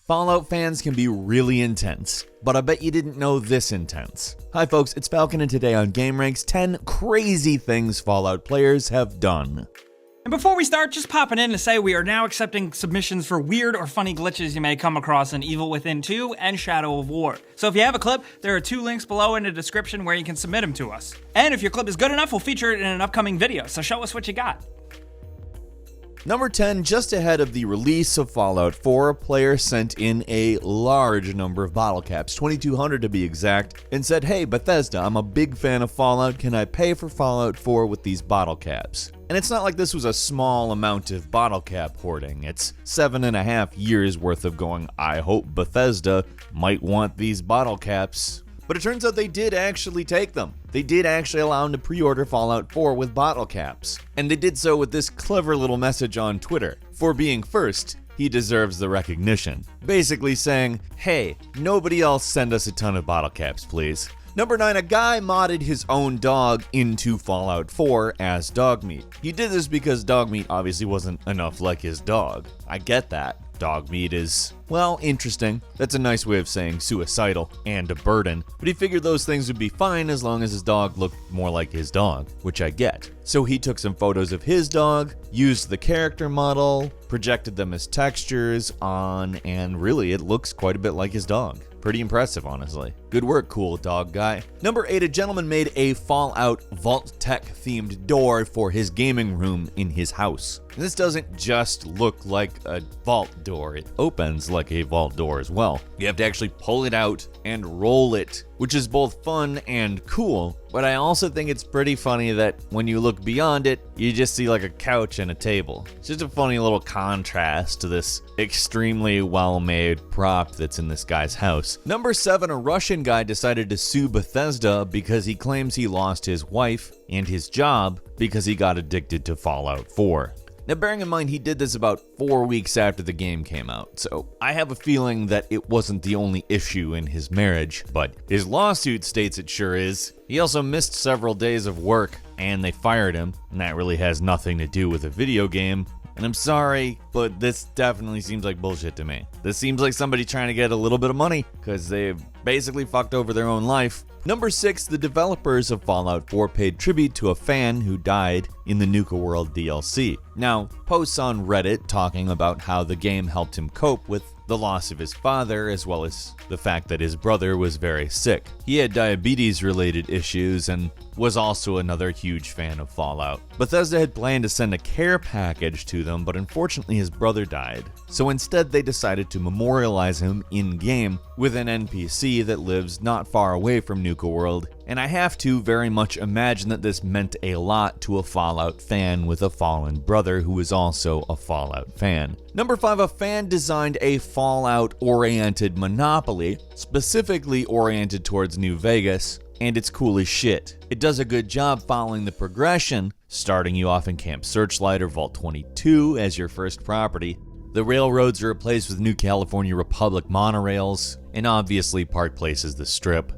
Fallout fans can be really intense, but I bet you didn't know this intense. Hi folks, it's Falcon, and today on gameranx, 10 crazy things Fallout players have done. And before we start, just popping in to say we are now accepting submissions for weird or funny glitches you may come across in Evil Within 2 and Shadow of War. So if you have a clip, there are 2 links below in the description where you can submit them to us. And if your clip is good enough, we'll feature it in an upcoming video, so show us what you got. Number 10, just ahead of the release of Fallout 4, a player sent in a large number of bottle caps, 2,200 to be exact, and said, "Hey Bethesda, I'm a big fan of Fallout, can I pay for Fallout 4 with these bottle caps?" And it's not like this was a small amount of bottle cap hoarding, it's 7.5 years worth of going, I hope Bethesda might want these bottle caps. But it turns out they did actually take them. They did actually allow him to pre-order Fallout 4 with bottle caps. And they did so with this clever little message on Twitter. For being first, he deserves the recognition. Basically saying, hey, nobody else send us a ton of bottle caps, please. Number 9, a guy modded his own dog into Fallout 4 as dog meat. He did this because dog meat obviously wasn't enough like his dog. I get that. Dog meat is, well, interesting. That's a nice way of saying suicidal and a burden, but he figured those things would be fine as long as his dog looked more like his dog, which I get. So he took some photos of his dog, used the character model, projected them as textures on, and really it looks quite a bit like his dog. Pretty impressive, honestly. Good work, cool dog guy. Number 8, a gentleman made a Fallout Vault-Tec themed door for his gaming room in his house. And this doesn't just look like a vault door, it opens like a vault door as well. You have to actually pull it out and roll it, which is both fun and cool, but I also think it's pretty funny that when you look beyond it, you just see like a couch and a table. It's just a funny little contrast to this extremely well-made prop that's in this guy's house. Number 7, a Russian guy decided to sue Bethesda because he claims he lost his wife and his job because he got addicted to Fallout 4. Now, bearing in mind he did this about 4 weeks after the game came out, so I have a feeling that it wasn't the only issue in his marriage, but his lawsuit states it sure is. He also missed several days of work, and they fired him, and that really has nothing to do with a video game. And I'm sorry, but this definitely seems like bullshit to me. This seems like somebody trying to get a little bit of money, because they've basically fucked over their own life. Number 6, the developers of Fallout 4 paid tribute to a fan who died in the Nuka World DLC. Now, posts on Reddit talking about how the game helped him cope with the loss of his father, as well as the fact that his brother was very sick. He had diabetes-related issues and was also another huge fan of Fallout. Bethesda had planned to send a care package to them, but unfortunately his brother died. So instead they decided to memorialize him in-game with an NPC that lives not far away from Nuka World, and I have to very much imagine that this meant a lot to a Fallout fan with a fallen brother who is also a Fallout fan. Number 5, a fan designed a Fallout-oriented Monopoly, specifically oriented towards New Vegas, and it's cool as shit. It does a good job following the progression, starting you off in Camp Searchlight or Vault 22 as your first property. The railroads are replaced with new California Republic monorails, and obviously Park Place is the Strip.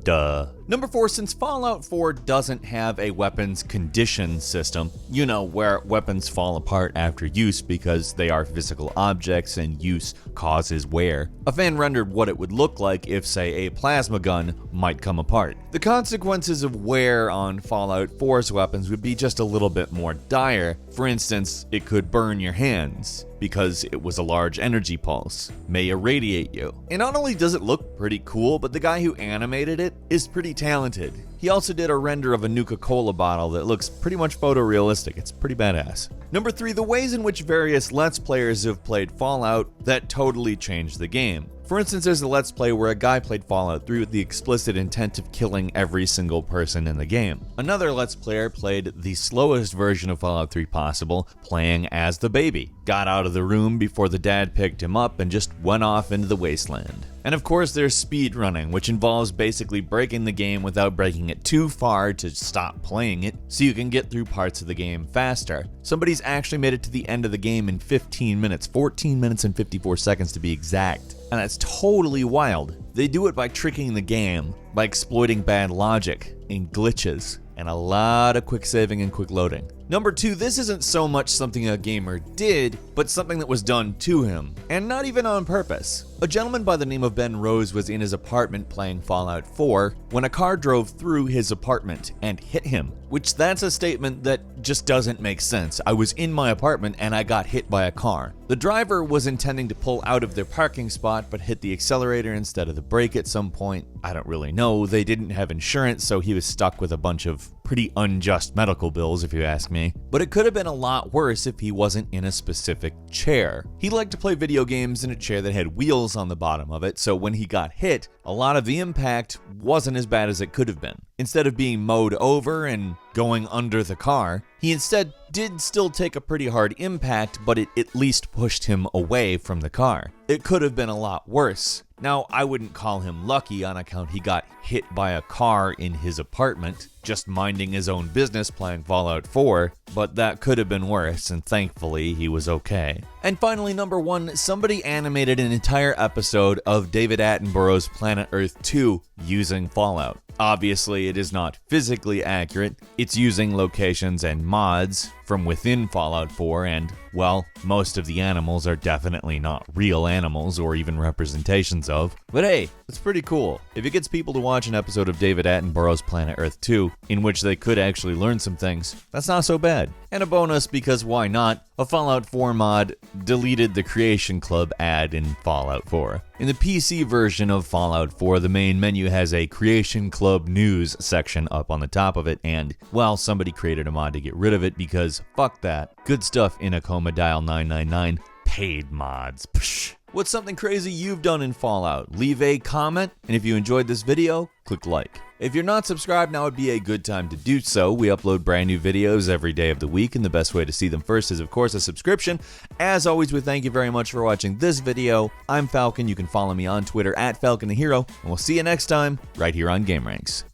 Duh. Number 4, since Fallout 4 doesn't have a weapons condition system, you know, where weapons fall apart after use because they are physical objects and use causes wear, a fan rendered what it would look like if, say, a plasma gun might come apart. The consequences of wear on Fallout 4's weapons would be just a little bit more dire. For instance, it could burn your hands because it was a large energy pulse, may irradiate you. And not only does it look pretty cool, but the guy who animated it is pretty talented. He also did a render of a Nuka-Cola bottle that looks pretty much photorealistic. It's pretty badass. Number 3, the ways in which various Let's Players have played Fallout that totally changed the game. For instance, there's a Let's Play where a guy played Fallout 3 with the explicit intent of killing every single person in the game. Another Let's Player played the slowest version of Fallout 3 possible, playing as the baby. Got out of the room before the dad picked him up and just went off into the wasteland. And of course there's speedrunning, which involves basically breaking the game without breaking it too far to stop playing it, so you can get through parts of the game faster. Somebody's actually made it to the end of the game in 15 minutes, 14 minutes and 54 seconds to be exact. And that's totally wild. They do it by tricking the game, by exploiting bad logic and glitches, and a lot of quick saving and quick loading. Number 2, this isn't so much something a gamer did, but something that was done to him, and not even on purpose. A gentleman by the name of Ben Rose was in his apartment playing Fallout 4 when a car drove through his apartment and hit him, which that's a statement that just doesn't make sense. I was in my apartment and I got hit by a car. The driver was intending to pull out of their parking spot but hit the accelerator instead of the brake at some point. I don't really know. They didn't have insurance, so he was stuck with a bunch of pretty unjust medical bills, if you ask me. But it could have been a lot worse if he wasn't in a specific chair. He liked to play video games in a chair that had wheels on the bottom of it, so when he got hit, a lot of the impact wasn't as bad as it could have been. Instead of being mowed over and going under the car, he instead did still take a pretty hard impact, but it at least pushed him away from the car. It could have been a lot worse. Now, I wouldn't call him lucky on account he got hit by a car in his apartment, just minding his own business playing Fallout 4, but that could have been worse, and thankfully he was okay. And finally, number 1, somebody animated an entire episode of David Attenborough's Planet Earth 2 using Fallout. Obviously, it is not physically accurate. It's using locations and mods from within Fallout 4, and, well, most of the animals are definitely not real animals or even representations of. But hey, it's pretty cool. If it gets people to watch an episode of David Attenborough's Planet Earth 2, in which they could actually learn some things, that's not so bad. And a bonus because why not? A Fallout 4 mod deleted the Creation Club ad in Fallout 4. In the PC version of Fallout 4, the main menu has a Creation Club news section up on the top of it, and, well, somebody created a mod to get rid of it because fuck that. Good stuff, Inacoma Dial 999. Paid mods. Psh. What's something crazy you've done in Fallout? Leave a comment, and if you enjoyed this video, click like. If you're not subscribed, now would be a good time to do so. We upload brand new videos every day of the week, and the best way to see them first is, of course, a subscription. As always, we thank you very much for watching this video. I'm Falcon. You can follow me on Twitter at Falcon the Hero, and we'll see you next time right here on gameranx.